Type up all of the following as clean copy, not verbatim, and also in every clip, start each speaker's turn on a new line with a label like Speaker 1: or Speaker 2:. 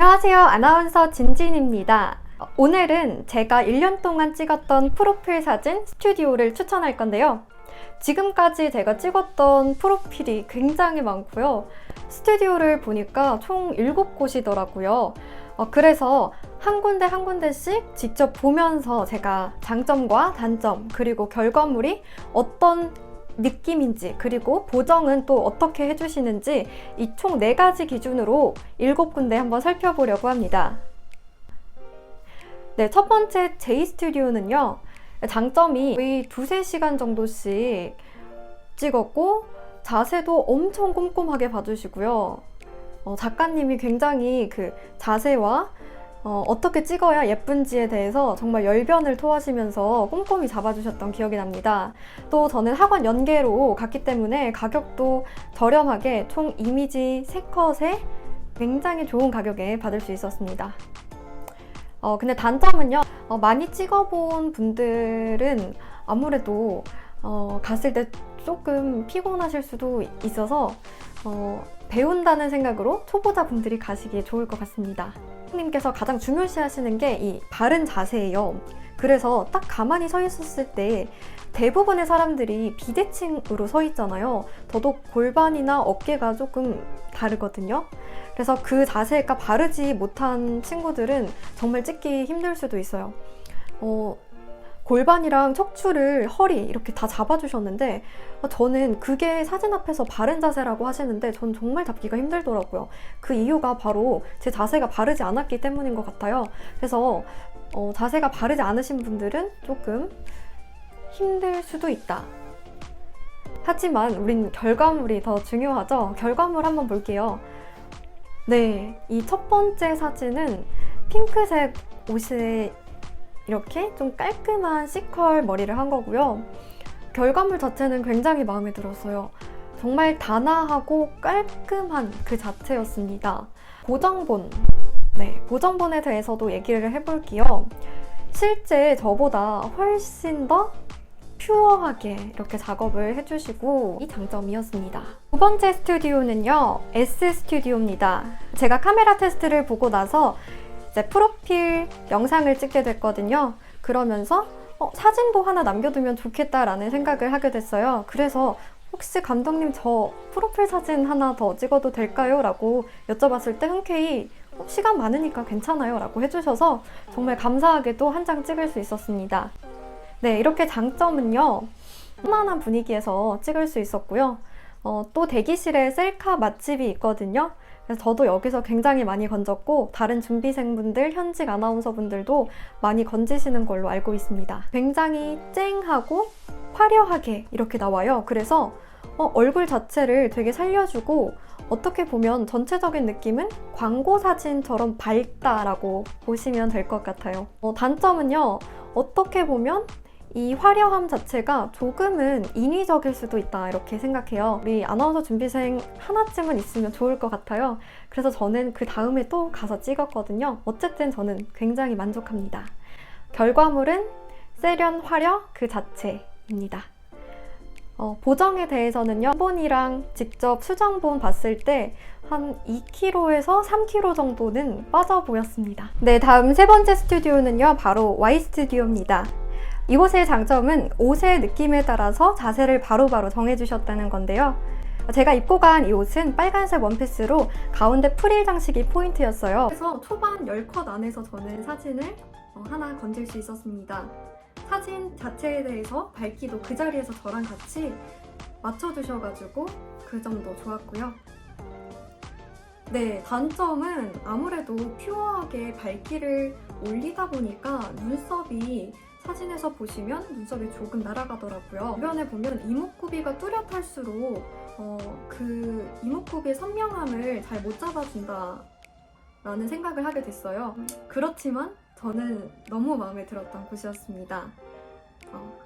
Speaker 1: 안녕하세요. 아나운서 진진입니다. 오늘은 제가 1년 동안 찍었던 프로필 사진 스튜디오를 추천할 건데요. 지금까지 제가 찍었던 프로필이 굉장히 많고요. 스튜디오를 보니까 총 7곳이더라고요. 그래서 한 군데 한 군데씩 직접 보면서 제가 장점과 단점, 그리고 결과물이 어떤 느낌인지, 그리고 보정은 또 어떻게 해주시는지 이 총 4가지 기준으로 7군데 한번 살펴보려고 합니다. 네, 첫 번째 J스튜디오는요. 장점이 거의 2-3시간 정도씩 찍었고 자세도 엄청 꼼꼼하게 봐주시고요. 작가님이 굉장히 그 자세와 어떻게 찍어야 예쁜지에 대해서 정말 열변을 토하시면서 꼼꼼히 잡아주셨던 기억이 납니다. 또 저는 학원 연계로 갔기 때문에 가격도 저렴하게 총 이미지 3컷에 굉장히 좋은 가격에 받을 수 있었습니다. 근데 단점은요, 많이 찍어본 분들은 아무래도 갔을 때 조금 피곤하실 수도 있어서 배운다는 생각으로 초보자 분들이 가시기에 좋을 것 같습니다. 님께서 가장 중요시 하시는 게 이 바른 자세예요. 그래서 딱 가만히 서 있었을 때 대부분의 사람들이 비대칭으로 서 있잖아요. 더더욱 골반이나 어깨가 조금 다르거든요. 그래서 그 자세가 바르지 못한 친구들은 정말 찍기 힘들 수도 있어요. 골반이랑 척추를, 허리 이렇게 다 잡아주셨는데 저는 그게 사진 앞에서 바른 자세라고 하시는데 전 정말 잡기가 힘들더라고요. 그 이유가 바로 제 자세가 바르지 않았기 때문인 것 같아요. 그래서 자세가 바르지 않으신 분들은 조금 힘들 수도 있다. 하지만 우린 결과물이 더 중요하죠. 결과물 한번 볼게요. 네, 이 첫 번째 사진은 핑크색 옷에 이렇게 좀 깔끔한 C컬 머리를 한 거고요. 결과물 자체는 굉장히 마음에 들었어요. 정말 단아하고 깔끔한 그 자체였습니다. 보정본, 보정본에 대해서도 얘기를 해볼게요. 실제 저보다 훨씬 더 퓨어하게 이렇게 작업을 해주시고 이 장점이었습니다. 두 번째 스튜디오는요, S스튜디오입니다. 제가 카메라 테스트를 보고 나서 프로필 영상을 찍게 됐거든요. 그러면서 사진도 하나 남겨두면 좋겠다라는 생각을 하게 됐어요. 그래서 혹시 감독님 저 프로필 사진 하나 더 찍어도 될까요? 라고 여쭤봤을 때 흔쾌히 시간 많으니까 괜찮아요 라고 해주셔서 정말 감사하게도 한 장 찍을 수 있었습니다. 네, 이렇게 장점은요, 편안한 분위기에서 찍을 수 있었고요. 또 대기실에 셀카 맛집이 있거든요. 그래서 저도 여기서 굉장히 많이 건졌고 다른 준비생분들, 현직 아나운서분들도 많이 건지시는 걸로 알고 있습니다. 굉장히 쨍하고 화려하게 이렇게 나와요. 그래서 얼굴 자체를 되게 살려주고 어떻게 보면 전체적인 느낌은 광고 사진처럼 밝다라고 보시면 될 것 같아요. 단점은요, 어떻게 보면 이 화려함 자체가 조금은 인위적일 수도 있다 이렇게 생각해요. 우리 아나운서 준비생 하나쯤은 있으면 좋을 것 같아요. 그래서 저는 그 다음에 또 가서 찍었거든요. 어쨌든 저는 굉장히 만족합니다. 결과물은 세련 화려 그 자체입니다. 보정에 대해서는요, 본이랑 직접 수정본 봤을 때 한 2kg에서 3kg 정도는 빠져 보였습니다. 네, 다음 세 번째 스튜디오는요, 바로 Y스튜디오입니다. 이곳의 장점은 옷의 느낌에 따라서 자세를 바로바로 정해주셨다는 건데요. 제가 입고 간 이 옷은 빨간색 원피스로 가운데 프릴 장식이 포인트였어요. 그래서 초반 10컷 안에서 저는 사진을 하나 건질 수 있었습니다. 사진 자체에 대해서 밝기도 그 자리에서 저랑 같이 맞춰주셔가지고 그 점도 좋았고요. 네, 단점은 아무래도 퓨어하게 밝기를 올리다 보니까 눈썹이 사진에서 보시면 눈썹이 조금 날아가더라고요. 주변에 보면 이목구비가 뚜렷할수록 그 이목구비의 선명함을 잘 못 잡아준다 라는 생각을 하게 됐어요. 그렇지만 저는 너무 마음에 들었던 곳이었습니다.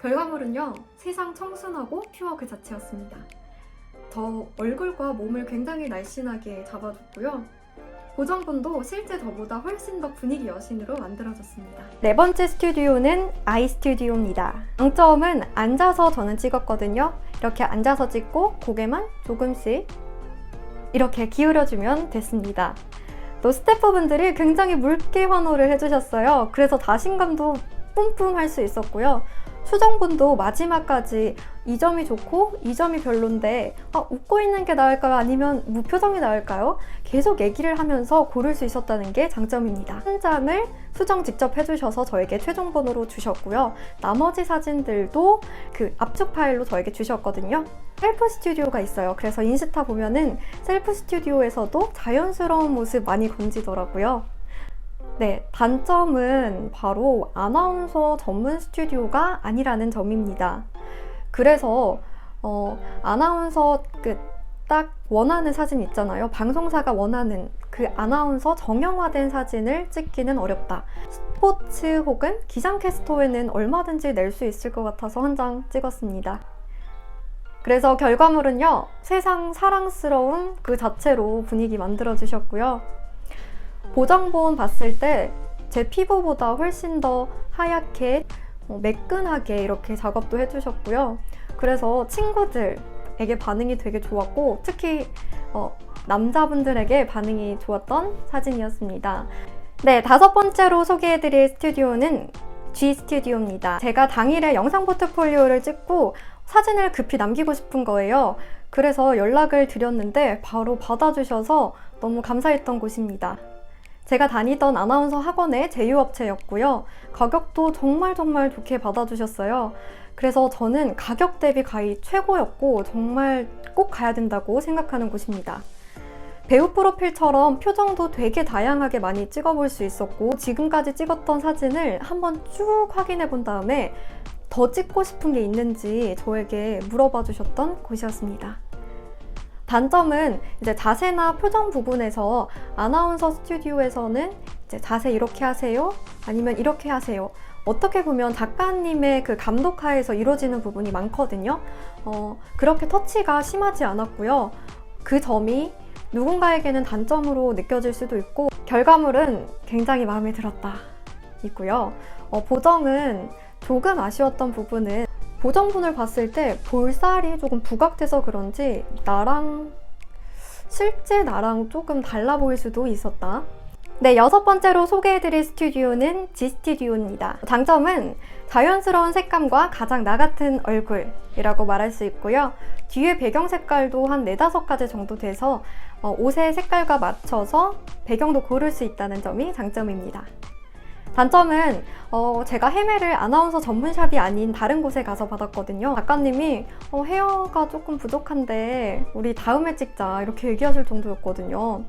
Speaker 1: 결과물은요, 세상 청순하고 퓨어 그 자체였습니다. 저 얼굴과 몸을 굉장히 날씬하게 잡아줬고요. 보정본도 실제 저보다 훨씬 더 분위기 여신으로 만들어졌습니다. 네 번째 스튜디오는 I스튜디오입니다. 장점은 앉아서 저는 찍었거든요. 이렇게 앉아서 찍고 고개만 조금씩 이렇게 기울여주면 됐습니다. 또 스태프분들이 굉장히 묽게 환호를 해주셨어요. 그래서 자신감도 뿜뿜 할 수 있었고요. 수정분도 마지막까지 이 점이 좋고 이 점이 별론데 웃고 있는 게 나을까요? 아니면 무표정이 나을까요? 계속 얘기를 하면서 고를 수 있었다는 게 장점입니다. 한 장을 수정 직접 해주셔서 저에게 최종 번호로 주셨고요. 나머지 사진들도 그 압축 파일로 저에게 주셨거든요. 셀프 스튜디오가 있어요. 그래서 인스타 보면은 셀프 스튜디오에서도 자연스러운 모습 많이 건지더라고요. 네, 단점은 바로 아나운서 전문 스튜디오가 아니라는 점입니다. 그래서 아나운서 딱 원하는 사진 있잖아요. 방송사가 원하는 그 아나운서 정형화된 사진을 찍기는 어렵다. 스포츠 혹은 기상캐스터에는 얼마든지 낼 수 있을 것 같아서 한 장 찍었습니다. 그래서 결과물은요, 세상 사랑스러움 그 자체로 분위기 만들어주셨고요. 보정본 봤을 때 제 피부보다 훨씬 더 하얗게 매끈하게 이렇게 작업도 해주셨고요. 그래서 친구들에게 반응이 되게 좋았고 특히 남자분들에게 반응이 좋았던 사진이었습니다. 네, 5번째로 소개해드릴 스튜디오는 G 스튜디오입니다. 제가 당일에 영상 포트폴리오를 찍고 사진을 급히 남기고 싶은 거예요. 그래서 연락을 드렸는데 바로 받아주셔서 너무 감사했던 곳입니다. 제가 다니던 아나운서 학원의 제휴업체였고요. 가격도 정말 좋게 받아주셨어요. 그래서 저는 가격 대비 가히 최고였고 정말 꼭 가야 된다고 생각하는 곳입니다. 배우 프로필처럼 표정도 되게 다양하게 많이 찍어볼 수 있었고 지금까지 찍었던 사진을 한번 쭉 확인해 본 다음에 더 찍고 싶은 게 있는지 저에게 물어봐 주셨던 곳이었습니다. 단점은 이제 자세나 표정 부분에서 아나운서 스튜디오에서는 이제 자세 이렇게 하세요? 아니면 이렇게 하세요? 어떻게 보면 작가님의 그 감독하에서 이루어지는 부분이 많거든요. 그렇게 터치가 심하지 않았고요. 그 점이 누군가에게는 단점으로 느껴질 수도 있고 결과물은 굉장히 마음에 들었다 있고요. 보정은 조금 아쉬웠던 부분은 보정본을 봤을 때 볼살이 조금 부각돼서 그런지 실제 나랑 조금 달라 보일 수도 있었다. 네, 6번째로 소개해드릴 스튜디오는 G 스튜디오입니다. 장점은 자연스러운 색감과 가장 나 같은 얼굴이라고 말할 수 있고요. 뒤에 배경 색깔도 한 4-5가지 정도 돼서 옷의 색깔과 맞춰서 배경도 고를 수 있다는 점이 장점입니다. 단점은 제가 헤매를 아나운서 전문샵이 아닌 다른 곳에 가서 받았거든요. 작가님이 헤어가 조금 부족한데 우리 다음에 찍자 이렇게 얘기하실 정도였거든요.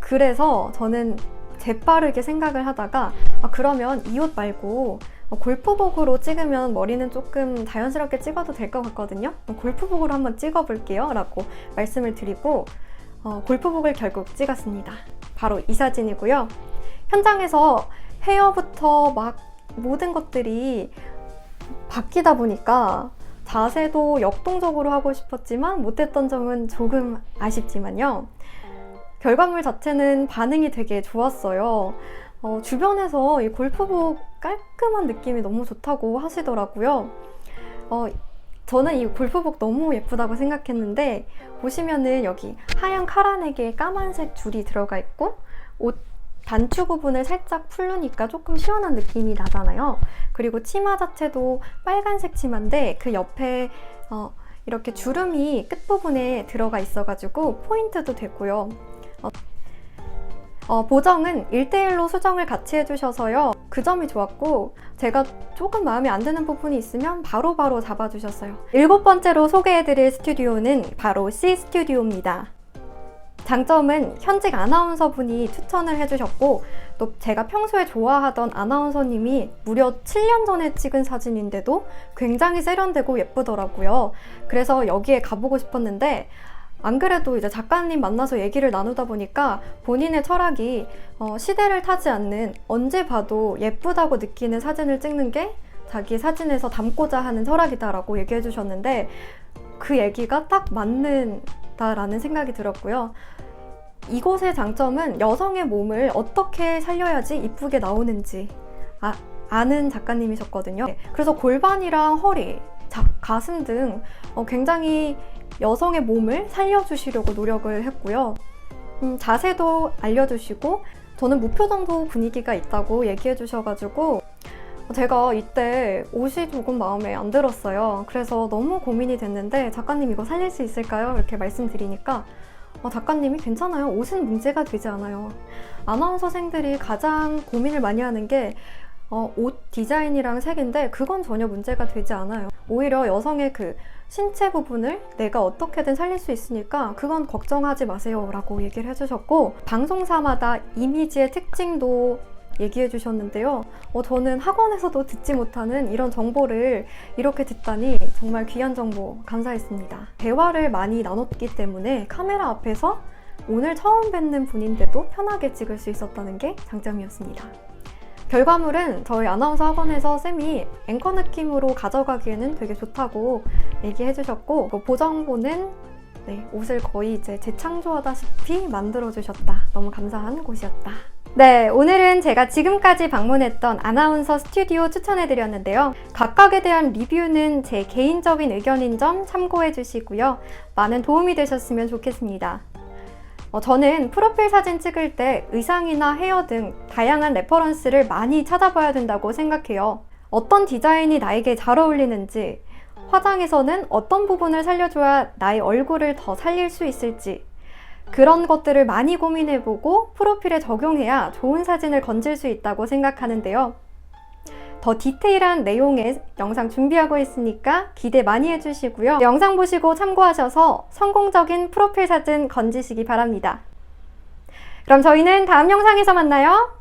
Speaker 1: 그래서 저는 재빠르게 생각을 하다가 그러면 이 옷 말고 골프복으로 찍으면 머리는 조금 자연스럽게 찍어도 될 것 같거든요. 골프복으로 한번 찍어볼게요 라고 말씀을 드리고 골프복을 결국 찍었습니다. 바로 이 사진이고요. 현장에서 헤어부터 막 모든 것들이 바뀌다 보니까 자세도 역동적으로 하고 싶었지만 못했던 점은 조금 아쉽지만요. 결과물 자체는 반응이 되게 좋았어요. 주변에서 이 골프복 깔끔한 느낌이 너무 좋다고 하시더라고요. 저는 이 골프복 너무 예쁘다고 생각했는데 보시면은 여기 하얀 카라넥에 까만색 줄이 들어가 있고 옷 단추 부분을 살짝 풀르니까 조금 시원한 느낌이 나잖아요. 그리고 치마 자체도 빨간색 치마인데 그 옆에 이렇게 주름이 끝부분에 들어가 있어가지고 포인트도 되고요. 보정은 1:1로 수정을 같이 해주셔서요. 그 점이 좋았고 제가 조금 마음에 안 드는 부분이 있으면 바로바로 잡아주셨어요. 7번째로 소개해드릴 스튜디오는 바로 C 스튜디오입니다. 장점은 현직 아나운서분이 추천을 해주셨고 또 제가 평소에 좋아하던 아나운서님이 무려 7년 전에 찍은 사진인데도 굉장히 세련되고 예쁘더라고요. 그래서 여기에 가보고 싶었는데 안 그래도 이제 작가님 만나서 얘기를 나누다 보니까 본인의 철학이 시대를 타지 않는 언제 봐도 예쁘다고 느끼는 사진을 찍는 게 자기 사진에서 담고자 하는 철학이다라고 얘기해 주셨는데 그 얘기가 딱 맞는다라는 생각이 들었고요. 이곳의 장점은 여성의 몸을 어떻게 살려야지 이쁘게 나오는지 아는 작가님이셨거든요. 그래서 골반이랑 허리, 가슴 등 굉장히 여성의 몸을 살려주시려고 노력을 했고요. 자세도 알려주시고 저는 무표정도 분위기가 있다고 얘기해 주셔가지고 제가 이때 옷이 조금 마음에 안 들었어요. 그래서 너무 고민이 됐는데 작가님 이거 살릴 수 있을까요? 이렇게 말씀드리니까 작가님이 괜찮아요. 옷은 문제가 되지 않아요. 아나운서생들이 가장 고민을 많이 하는 게 옷 디자인이랑 색인데 그건 전혀 문제가 되지 않아요. 오히려 여성의 그 신체 부분을 내가 어떻게든 살릴 수 있으니까 그건 걱정하지 마세요 라고 얘기를 해주셨고 방송사마다 이미지의 특징도 얘기해 주셨는데요. 저는 학원에서도 듣지 못하는 이런 정보를 이렇게 듣다니 정말 귀한 정보 감사했습니다. 대화를 많이 나눴기 때문에 카메라 앞에서 오늘 처음 뵙는 분인데도 편하게 찍을 수 있었다는 게 장점이었습니다. 결과물은 저희 아나운서 학원에서 쌤이 앵커 느낌으로 가져가기에는 되게 좋다고 얘기해 주셨고 보정보는 옷을 거의 이제 재창조하다시피 만들어 주셨다. 너무 감사한 곳이었다. 네, 오늘은 제가 지금까지 방문했던 아나운서 스튜디오 추천해 드렸는데요. 각각에 대한 리뷰는 제 개인적인 의견인 점 참고해 주시고요. 많은 도움이 되셨으면 좋겠습니다. 저는 프로필 사진 찍을 때 의상이나 헤어 등 다양한 레퍼런스를 많이 찾아봐야 된다고 생각해요. 어떤 디자인이 나에게 잘 어울리는지, 화장에서는 어떤 부분을 살려줘야 나의 얼굴을 더 살릴 수 있을지, 그런 것들을 많이 고민해보고 프로필에 적용해야 좋은 사진을 건질 수 있다고 생각하는데요. 더 디테일한 내용의 영상 준비하고 있으니까 기대 많이 해주시고요. 영상 보시고 참고하셔서 성공적인 프로필 사진 건지시기 바랍니다. 그럼 저희는 다음 영상에서 만나요.